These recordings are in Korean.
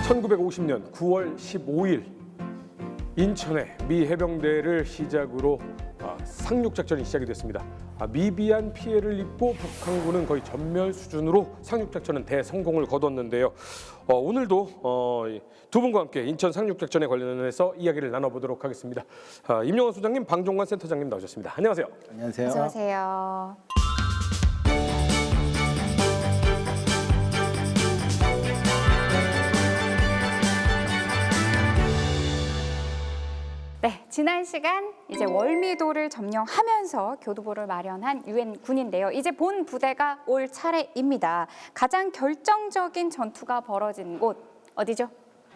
1950년 9월 15일 인천의 미 해병대를 시작으로 상륙작전이 시작이 됐습니다. 미비한 피해를 입고 북한군은 거의 전멸 수준으로 상륙작전은 대성공을 거뒀는데요. 오늘도 두 분과 함께 인천 상륙작전에 관련해서 이야기를 나눠보도록 하겠습니다. 임영원 소장님, 방종관 센터장님 나오셨습니다. 안녕하세요. 안녕하세요. 안녕하세요. 네, 지난 시간 이제 월미도를 점령하면서 교두보를 마련한 유엔 군인데요. 이제 본 부대가 올 차례입니다. 가장 결정적인 전투가 벌어진 곳 어디죠?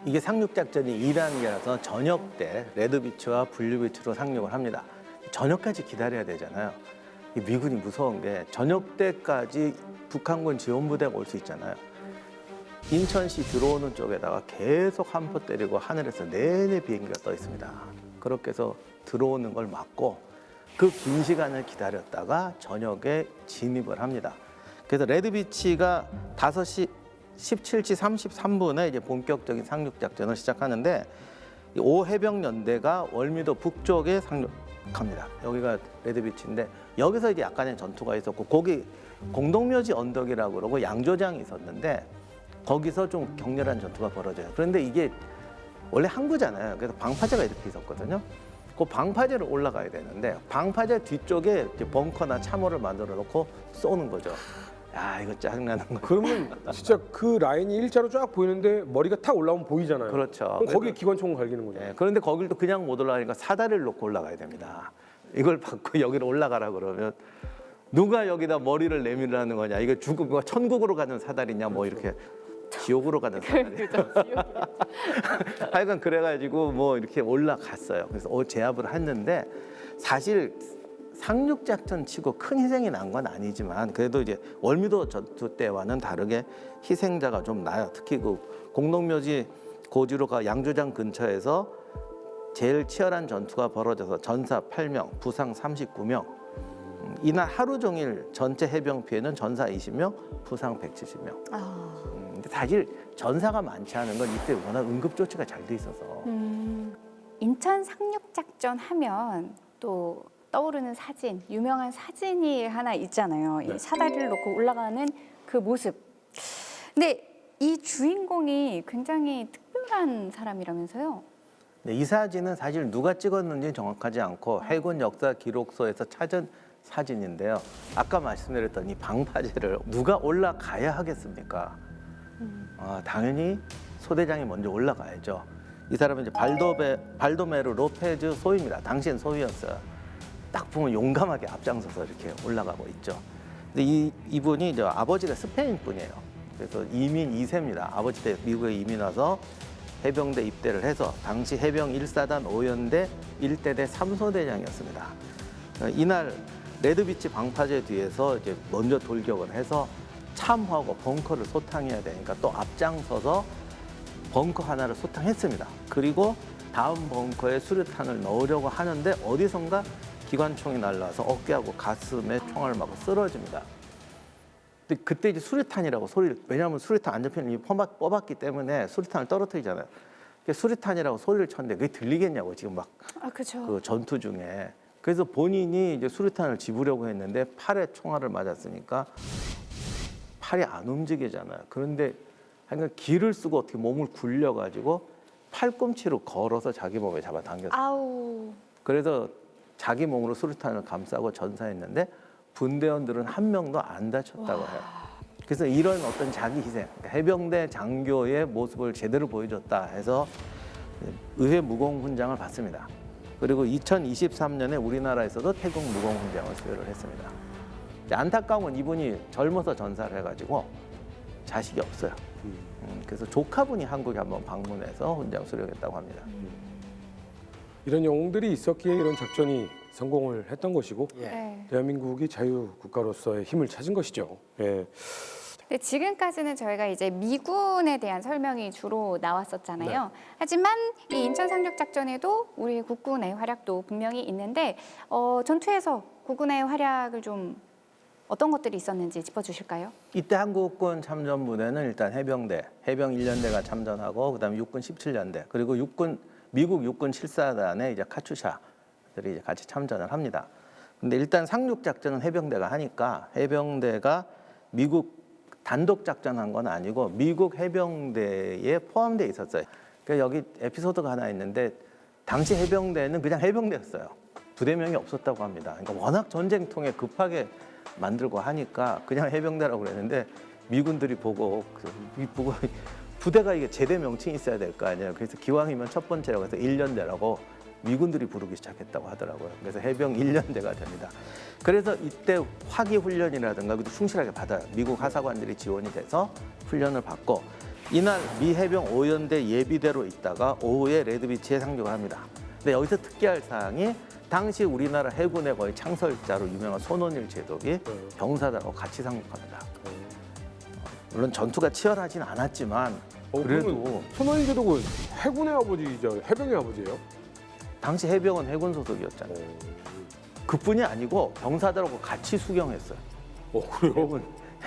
이게 상륙작전이 2단계라서 저녁 때 레드비치와 블루비치로 상륙을 합니다. 저녁까지 기다려야 되잖아요. 이 미군이 무서운 게 저녁 때까지 북한군 지원부대가 올 수 있잖아요. 인천시 들어오는 쪽에다가 계속 한포 때리고 하늘에서 내내 비행기가 떠 있습니다. 그렇게 해서 들어오는 걸 막고 그 긴 시간을 기다렸다가 저녁에 진입을 합니다. 그래서 레드비치가 5시 17시 33분에 이제 본격적인 상륙작전을 시작하는데 5해병연대가 월미도 북쪽에 상륙합니다. 여기가 레드비치인데 여기서 이제 약간의 전투가 있었고 거기 공동묘지 언덕이라고 그러고 양조장이 있었는데 거기서 좀 격렬한 전투가 벌어져요. 그런데 이게 원래 항구잖아요. 그래서 방파제가 이렇게 있었거든요. 그 방파제를 올라가야 되는데 방파제 뒤쪽에 이제 벙커나 참호를 만들어 놓고 쏘는 거죠. 야, 이거 짜증나는 거. 그러면 진짜 그 라인이 일자로 쫙 보이는데 머리가 탁 올라오면 보이잖아요. 그렇죠. 그럼 거기에 기관총을 갈기는 거죠. 네, 그런데 거길 또 그냥 못 올라가니까 사다리를 놓고 올라가야 됩니다. 이걸 받고 여기로 올라가라 그러면 누가 여기다 머리를 내밀으라는 거냐. 이거 죽음과 천국으로 가는 사다리냐 뭐 이렇게 지옥으로 가는 사다리. 하여간 그래가지고 뭐 이렇게 올라갔어요. 그래서 제압을 했는데 사실 상륙작전 치고 큰 희생이 난 건 아니지만 그래도 이제 월미도 전투 때와는 다르게 희생자가 좀 나요. 특히 그 공동묘지 고지로가 양조장 근처에서 제일 치열한 전투가 벌어져서 전사 8명, 부상 39명. 이날 하루 종일 전체 해병 피해는 전사 20명, 부상 170명. 근데 사실 전사가 많지 않은 건 이때 워낙 응급조치가 잘 돼 있어서. 인천 상륙작전 하면 또 떠오르는 사진, 유명한 사진이 하나 있잖아요. 네. 이 사다리를 놓고 올라가는 그 모습. 근데 이 주인공이 굉장히 특별한 사람이라면서요? 네, 이 사진은 사실 누가 찍었는지 정확하지 않고 해군 역사 기록소에서 찾은 사진인데요. 아까 말씀드렸던 이 방파제를 누가 올라가야 하겠습니까? 당연히 소대장이 먼저 올라가야죠. 이 사람은 이제 발도메르 로페즈 소위입니다. 당시엔 소위였어요. 딱 보면 용감하게 앞장서서 이렇게 올라가고 있죠. 근데 이분이 이제 아버지가 스페인 분이에요. 그래서 이민 2세입니다. 아버지 때 미국에 이민 와서 해병대 입대를 해서 당시 해병 1사단 5연대 1대대 3소대장이었습니다. 이날 레드비치 방파제 뒤에서 이제 먼저 돌격을 해서 참호하고 벙커를 소탕해야 되니까 또 앞장서서 벙커 하나를 소탕했습니다. 그리고 다음 벙커에 수류탄을 넣으려고 하는데 어디선가 기관총이 날라와서 어깨하고 가슴에 총알을 맞고 쓰러집니다. 근데 그때 이제 수류탄이라고 소리를, 왜냐하면 수류탄 안전핀을 뽑았기 때문에 수류탄을 떨어뜨리잖아요. 수류탄이라고 소리를 쳤는데 그게 들리겠냐고 지금 막 그렇죠. 그 전투 중에. 그래서 본인이 이제 수류탄을 집으려고 했는데 팔에 총알을 맞았으니까 팔이 안 움직이잖아요. 그런데 하여간 기를 쓰고 어떻게 몸을 굴려가지고 팔꿈치로 걸어서 자기 몸에 잡아당겼어요. 아우. 그래서 자기 몸으로 수류탄을 감싸고 전사했는데 분대원들은 한 명도 안 다쳤다고 해요. 그래서 이런 어떤 자기 희생, 그러니까 해병대 장교의 모습을 제대로 보여줬다 해서 의회 무공훈장을 받습니다. 그리고 2023년에 우리나라에서도 태국 무공훈장을 수여를 했습니다. 안타까운 건 이분이 젊어서 전사를 해가지고 자식이 없어요. 그래서 조카분이 한국에 한번 방문해서 훈장 수령했다고 합니다. 이런 영웅들이 있었기에 이런 작전이 성공을 했던 것이고 네. 대한민국이 자유국가로서의 힘을 찾은 것이죠. 예. 근데 지금까지는 저희가 이제 미군에 대한 설명이 주로 나왔었잖아요. 네. 하지만 이 인천 상륙작전에도 우리 국군의 활약도 분명히 있는데 전투에서 국군의 활약을 좀 어떤 것들이 있었는지 짚어주실까요? 이때 한국군 참전부대는 일단 해병대, 해병 1년대가 참전하고 그다음에 육군 17년대 그리고 미국 육군 7사단의 이제 카츄샤들이 이제 같이 참전을 합니다. 근데 일단 상륙 작전은 해병대가 하니까 해병대가 미국 단독 작전한 건 아니고 미국 해병대에 포함되어 있었어요. 그러니까 여기 에피소드가 하나 있는데 당시 해병대는 그냥 해병대였어요. 부대명이 없었다고 합니다. 그러니까 워낙 전쟁통에 급하게 만들고 하니까 그냥 해병대라고 그랬는데 미군들이 보고 부대가 이게 제대 명칭이 있어야 될 거 아니에요. 그래서 기왕이면 첫 번째라고 해서 1년대라고 미군들이 부르기 시작했다고 하더라고요. 그래서 해병 1년대가 됩니다. 그래서 이때 화기 훈련이라든가 그것도 충실하게 받아요. 미국 하사관들이 지원이 돼서 훈련을 받고 이날 미 해병 5연대 예비대로 있다가 오후에 레드비치에 상륙을 합니다. 근데 여기서 특기할 사항이 당시 우리나라 해군의 거의 창설자로 유명한 손원일 제독이 병사들하고 같이 상륙합니다. 물론 전투가 치열하진 않았지만 그래도 손원일 제독은 해군의 아버지죠, 해병의 아버지예요? 당시 해병은 해군 소속이었잖아요. 그뿐이 아니고 병사들하고 같이 수경했어요. 그래요?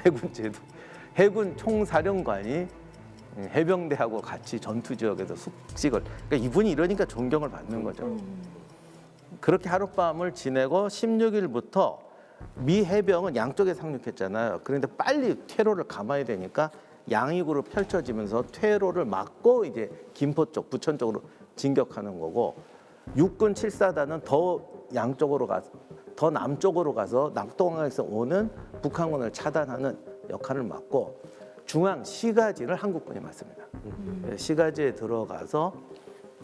해군 제독, 해군 총사령관이 해병대하고 같이 전투 지역에서 숙식을. 그러니까 이분이 이러니까 존경을 받는 거죠. 그렇게 하룻밤을 지내고 16일부터 미 해병은 양쪽에 상륙했잖아요. 그런데 빨리 퇴로를 감아야 되니까 양익으로 펼쳐지면서 퇴로를 막고 이제 김포 쪽, 부천 쪽으로 진격하는 거고 육군 7사단은 더 양쪽으로 가서 더 남쪽으로 가서 낙동강에서 오는 북한군을 차단하는 역할을 맡고 중앙 시가지를 한국군이 맡습니다. 시가지에 들어가서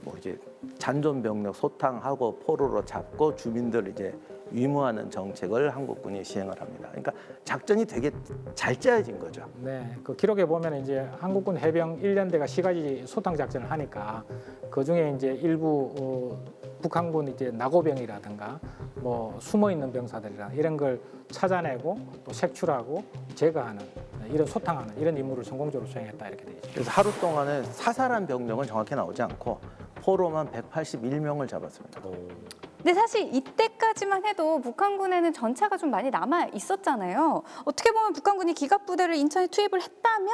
뭐 이제 잔존병력 소탕하고 포로로 잡고 주민들 이제 위무하는 정책을 한국군이 시행을 합니다. 그러니까 작전이 되게 잘 짜여진 거죠. 네, 그 기록에 보면 이제 한국군 해병 1년대가 시가지 소탕 작전을 하니까 그 중에 이제 일부 북한군 이제 낙오병이라든가 뭐 숨어 있는 병사들이라 이런 걸 찾아내고 또 색출하고 제거하는 이런 소탕하는 이런 임무를 성공적으로 수행했다 이렇게 되어 있습니다. 그래서 하루 동안에 사살한 병력은 정확히 나오지 않고 포로만 181명을 잡았습니다. 근데 사실 이때까지만 해도 북한군에는 전차가 좀 많이 남아 있었잖아요. 어떻게 보면 북한군이 기갑부대를 인천에 투입을 했다면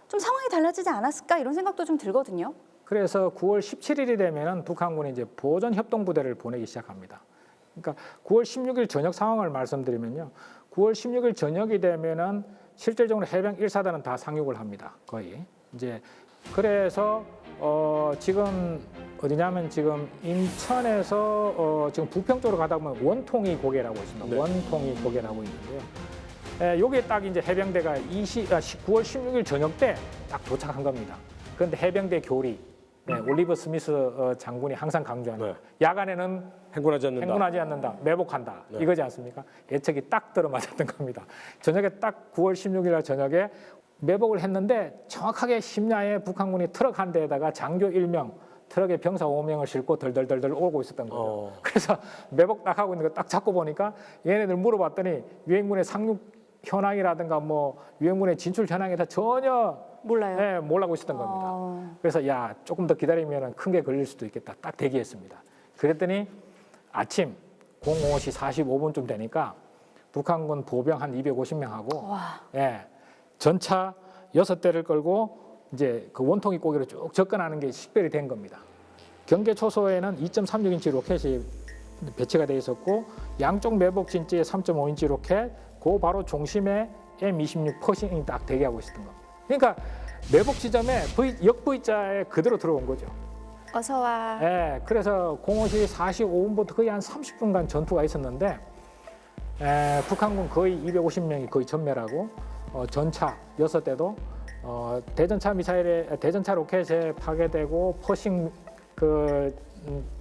좀 상황이 달라지지 않았을까 이런 생각도 좀 들거든요. 그래서 9월 17일이 되면은 북한군이 이제 보전 협동 부대를 보내기 시작합니다. 그러니까 9월 16일 저녁 상황을 말씀드리면요. 9월 16일 저녁이 되면은 실질적으로 해병 1사단은 다 상륙을 합니다. 거의. 이제 그래서 지금 어디냐면 지금 인천에서 지금 부평 쪽으로 가다 보면 원통이 고개라고 있습니다. 네. 원통이 고개라고 있는데요. 요게 딱 이제 해병대가 9월 16일 저녁 때 딱 도착한 겁니다. 그런데 해병대 교리, 올리버 스미스 장군이 항상 강조하는 야간에는 행군하지 않는다, 매복한다 이거지 않습니까? 예측이 딱 들어맞았던 겁니다. 저녁에 딱 9월 16일 날 저녁에 매복을 했는데 정확하게 심야에 북한군이 트럭 한 대에다가 장교 1명, 트럭에 병사 5명을 싣고 덜덜덜덜 오고 있었던 거죠. 그래서 매복 딱 하고 있는 거 딱 잡고 보니까 얘네들 물어봤더니 유엔군의 상륙 현황이라든가 뭐 유엔군의 진출 현황에 다 전혀 몰라요. 네, 몰라고 있었던 겁니다. 그래서 야 조금 더 기다리면 큰 게 걸릴 수도 있겠다. 딱 대기했습니다. 그랬더니 아침 05시 45분쯤 되니까 북한군 보병 한 250명하고 전차 6대를 끌고 이제 그 원통이 고개로 쭉 접근하는 게 식별이 된 겁니다. 경계 초소에는 2.36인치 로켓이 배치가 돼 있었고 양쪽 매복 진지에 3.5인치 로켓, 그 바로 중심에 M26 퍼싱이 딱 대기하고 있었던 겁니다. 그러니까 매복 지점에 역V자에 그대로 들어온 거죠. 어서 와. 네, 그래서 05시 45분부터 거의 한 30분간 전투가 있었는데 북한군 거의 250명이 거의 전멸하고 전차 6대도 대전차 미사일에 대전차 로켓에 파괴되고 퍼싱 그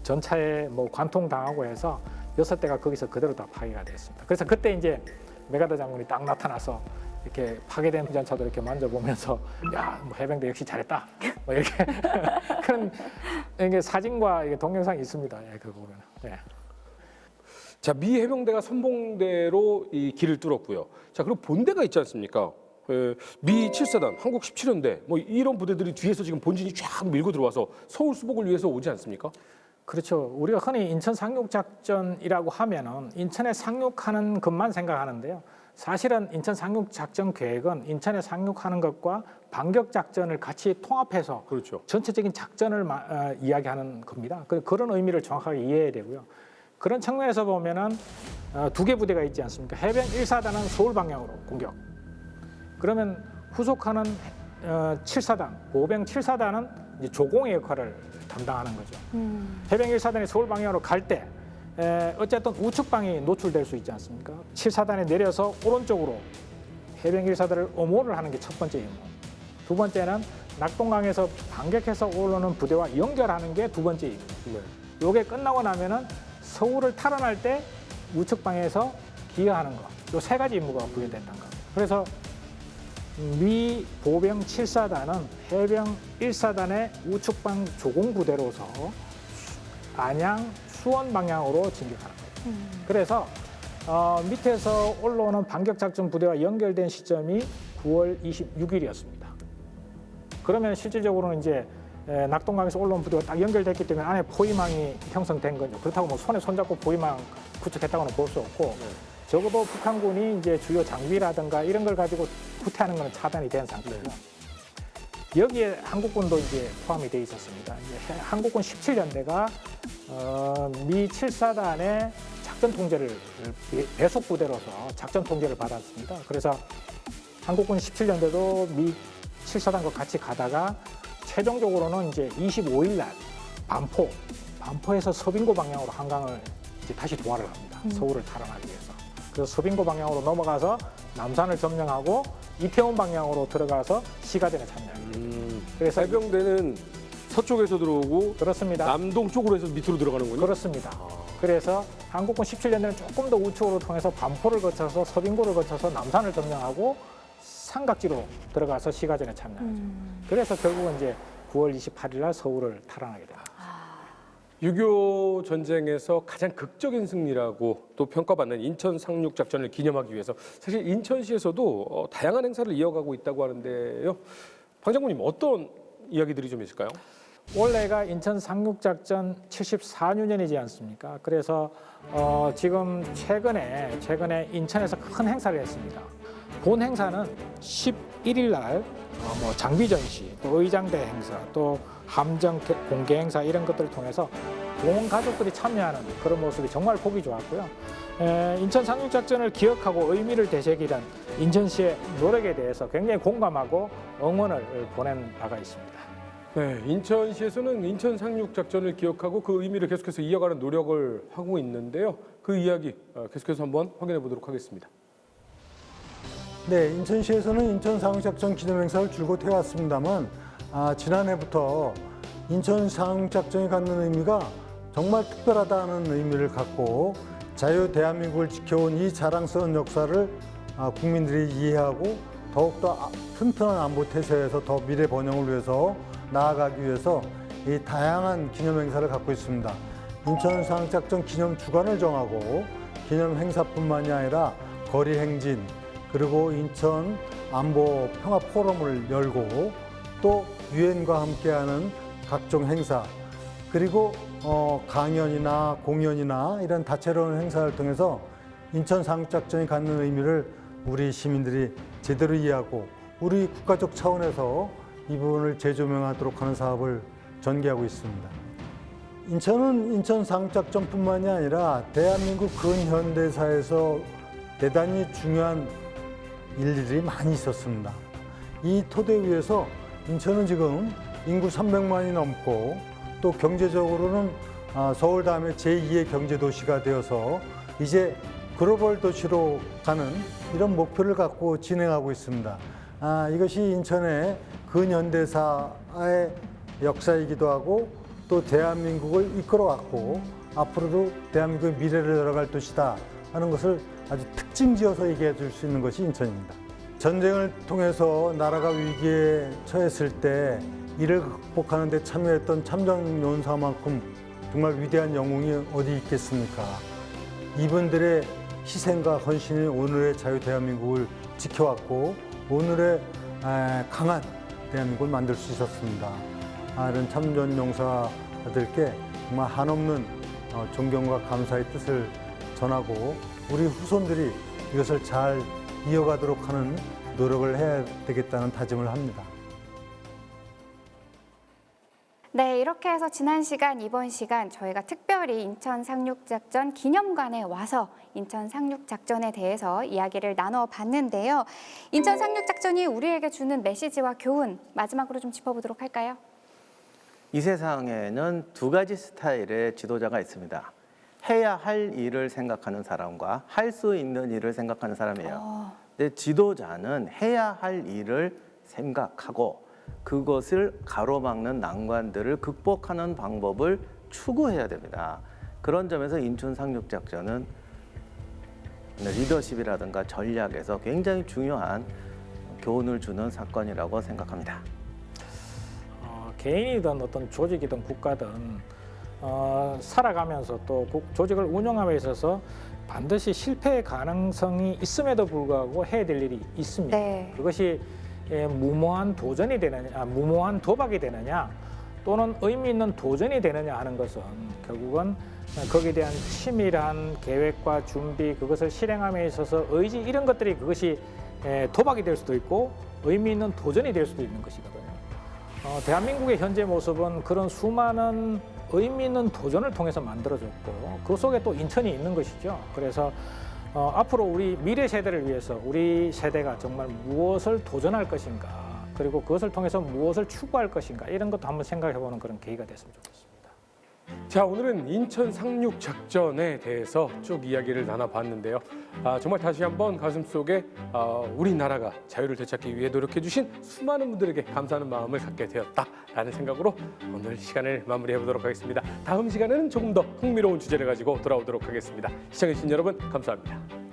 전차에 뭐 관통 당하고 해서 6대가 거기서 그대로 다 파괴가 됐습니다. 그래서 그때 이제 메가더 장군이 딱 나타나서 이렇게 파괴된 전차도 이렇게 만져보면서 야, 뭐 해병대 역시 잘했다. 뭐 이렇게 그런 이게 사진과 이게 동영상이 있습니다. 예, 그거 보면. 예. 자, 미 해병대가 선봉대로 이 길을 뚫었고요. 자, 그리고 본대가 있지 않습니까? 미 7사단, 한국 17연대 뭐 이런 부대들이 뒤에서 지금 본진이 쫙 밀고 들어와서 서울 수복을 위해서 오지 않습니까? 그렇죠. 우리가 흔히 인천 상륙 작전이라고 하면은 인천에 상륙하는 것만 생각하는데요. 사실은 인천 상륙 작전 계획은 인천에 상륙하는 것과 반격 작전을 같이 통합해서 그렇죠. 전체적인 작전을 이야기하는 겁니다. 그런 의미를 정확하게 이해해야 되고요. 그런 측면에서 보면은 두 개 부대가 있지 않습니까? 해병 1사단은 서울 방향으로 공격. 그러면 후속하는 7사단, 보병 7사단은 이제 조공의 역할을 담당하는 거죠. 해병 1사단이 서울 방향으로 갈 때 어쨌든 우측방이 노출될 수 있지 않습니까? 7사단에 내려서 오른쪽으로 해병 1사단을 엄호를 하는 게 첫 번째 임무. 두 번째는 낙동강에서 반격해서 오르는 부대와 연결하는 게 두 번째 임무. 네. 요게 끝나고 나면은 서울을 탈환할 때 우측방에서 기여하는 거. 요 세 가지 임무가 부여됐던 거. 그래서 미 보병 7사단은 해병 1사단의 우측방 조공부대로서 안양, 수원 방향으로 진격하는 거예요. 그래서 밑에서 올라오는 반격작전 부대와 연결된 시점이 9월 26일이었습니다. 그러면 실질적으로는 이제 낙동강에서 올라온 부대가 딱 연결됐기 때문에 안에 포위망이 형성된 거죠. 그렇다고 뭐 손에 손잡고 포위망 구축했다고는 볼 수 없고 적어도 북한군이 이제 주요 장비라든가 이런 걸 가지고 후퇴하는 것은 차단이 된 상태고요. 여기에 한국군도 이제 포함이 돼 있었습니다. 이제 한국군 17연대가 미 7사단의 작전 통제를 배속 부대로서 작전 통제를 받았습니다. 그래서 한국군 17연대도 미 7사단과 같이 가다가 최종적으로는 이제 25일 날 반포에서 서빙고 방향으로 한강을 이제 다시 도하를 합니다. 서울을 탈환하기 위해서. 그래서 서빙고 방향으로 넘어가서 남산을 점령하고 이태원 방향으로 들어가서 시가전에 참여합니다. 그래서 해병대는 서쪽에서 들어오고 그렇습니다. 남동 쪽으로 해서 밑으로 들어가는군요. 그렇습니다. 그래서 한국군 17년대는 조금 더 우측으로 통해서 반포를 거쳐서 서빙고를 거쳐서 남산을 점령하고 삼각지로 들어가서 시가전에 참여하죠. 그래서 결국은 이제 9월 28일 날 서울을 탈환하게 됩니다. 6.25 전쟁에서 가장 극적인 승리라고 또 평가받는 인천 상륙 작전을 기념하기 위해서 사실 인천시에서도 다양한 행사를 이어가고 있다고 하는데요. 방 장군님 어떤 이야기들이 좀 있을까요? 올해가 인천 상륙 작전 74주년이지 않습니까? 그래서 지금 최근에 인천에서 큰 행사를 했습니다. 본 행사는 11일 날 뭐 장비 전시, 또 의장대 행사, 또 함정 공개 행사 이런 것들을 통해서 온 가족들이 참여하는 그런 모습이 정말 보기 좋았고요. 인천 상륙 작전을 기억하고 의미를 되새기는 인천시의 노력에 대해서 굉장히 공감하고 응원을 보낸 바가 있습니다. 네, 인천시에서는 인천 상륙 작전을 기억하고 그 의미를 계속해서 이어가는 노력을 하고 있는데요. 그 이야기 계속해서 한번 확인해 보도록 하겠습니다. 네, 인천시에서는 인천 상륙작전 기념행사를 줄곧 해왔습니다만 지난해부터 인천 상륙작전이 갖는 의미가 정말 특별하다는 의미를 갖고 자유 대한민국을 지켜온 이 자랑스러운 역사를 국민들이 이해하고 더욱더 튼튼한 안보 태세에서 더 미래 번영을 위해서 나아가기 위해서 이 다양한 기념행사를 갖고 있습니다. 인천 상륙작전 기념 주간을 정하고 기념행사뿐만이 아니라 거리 행진, 그리고 인천 안보 평화 포럼을 열고 또 유엔과 함께하는 각종 행사 그리고 강연이나 공연이나 이런 다채로운 행사를 통해서 인천 상륙작전이 갖는 의미를 우리 시민들이 제대로 이해하고 우리 국가적 차원에서 이 부분을 재조명하도록 하는 사업을 전개하고 있습니다. 인천은 인천 상륙작전뿐만이 아니라 대한민국 근현대사에서 대단히 중요한 일들이 많이 있었습니다. 이 토대 위에서 인천은 지금 인구 300만이 넘고 또 경제적으로는 서울 다음에 제2의 경제도시가 되어서 이제 글로벌 도시로 가는 이런 목표를 갖고 진행하고 있습니다. 이것이 인천의 근현대사의 역사이기도 하고 또 대한민국을 이끌어왔고 앞으로도 대한민국의 미래를 열어갈 도시다 하는 것을 아주 특징지어서 얘기해 줄 수 있는 것이 인천입니다. 전쟁을 통해서 나라가 위기에 처했을 때 이를 극복하는 데 참여했던 참전용사만큼 정말 위대한 영웅이 어디 있겠습니까? 이분들의 희생과 헌신이 오늘의 자유 대한민국을 지켜왔고 오늘의 강한 대한민국을 만들 수 있었습니다. 이런 참전용사들께 정말 한없는 존경과 감사의 뜻을 전하고 우리 후손들이 이것을 잘 이어가도록 하는 노력을 해야 되겠다는 다짐을 합니다. 네, 이렇게 해서 지난 시간, 이번 시간 저희가 특별히 인천 상륙작전 기념관에 와서 인천 상륙작전에 대해서 이야기를 나눠봤는데요. 인천 상륙작전이 우리에게 주는 메시지와 교훈, 마지막으로 좀 짚어보도록 할까요? 이 세상에는 두 가지 스타일의 지도자가 있습니다. 해야 할 일을 생각하는 사람과 할 수 있는 일을 생각하는 사람이에요. 근데 지도자는 해야 할 일을 생각하고 그것을 가로막는 난관들을 극복하는 방법을 추구해야 됩니다. 그런 점에서 인천 상륙작전은 리더십이라든가 전략에서 굉장히 중요한 교훈을 주는 사건이라고 생각합니다. 개인이든 어떤 조직이든 국가든 살아가면서 또 조직을 운영함에 있어서 반드시 실패의 가능성이 있음에도 불구하고 해야 될 일이 있습니다. 네. 그것이 무모한 도전이 되느냐, 무모한 도박이 되느냐, 또는 의미 있는 도전이 되느냐 하는 것은 결국은 거기에 대한 치밀한 계획과 준비, 그것을 실행함에 있어서 의지 이런 것들이 그것이 도박이 될 수도 있고 의미 있는 도전이 될 수도 있는 것이거든요. 대한민국의 현재 모습은 그런 수많은 의미 있는 도전을 통해서 만들어졌고 그 속에 또 인천이 있는 것이죠. 그래서 앞으로 우리 미래 세대를 위해서 우리 세대가 정말 무엇을 도전할 것인가, 그리고 그것을 통해서 무엇을 추구할 것인가, 이런 것도 한번 생각해보는 그런 계기가 됐으면 좋겠습니다. 자, 오늘은 인천 상륙 작전에 대해서 쭉 이야기를 나눠봤는데요. 정말 다시 한번 가슴속에 우리나라가 자유를 되찾기 위해 노력해주신 수많은 분들에게 감사하는 마음을 갖게 되었다라는 생각으로 오늘 시간을 마무리해보도록 하겠습니다. 다음 시간에는 조금 더 흥미로운 주제를 가지고 돌아오도록 하겠습니다. 시청해주신 여러분 감사합니다.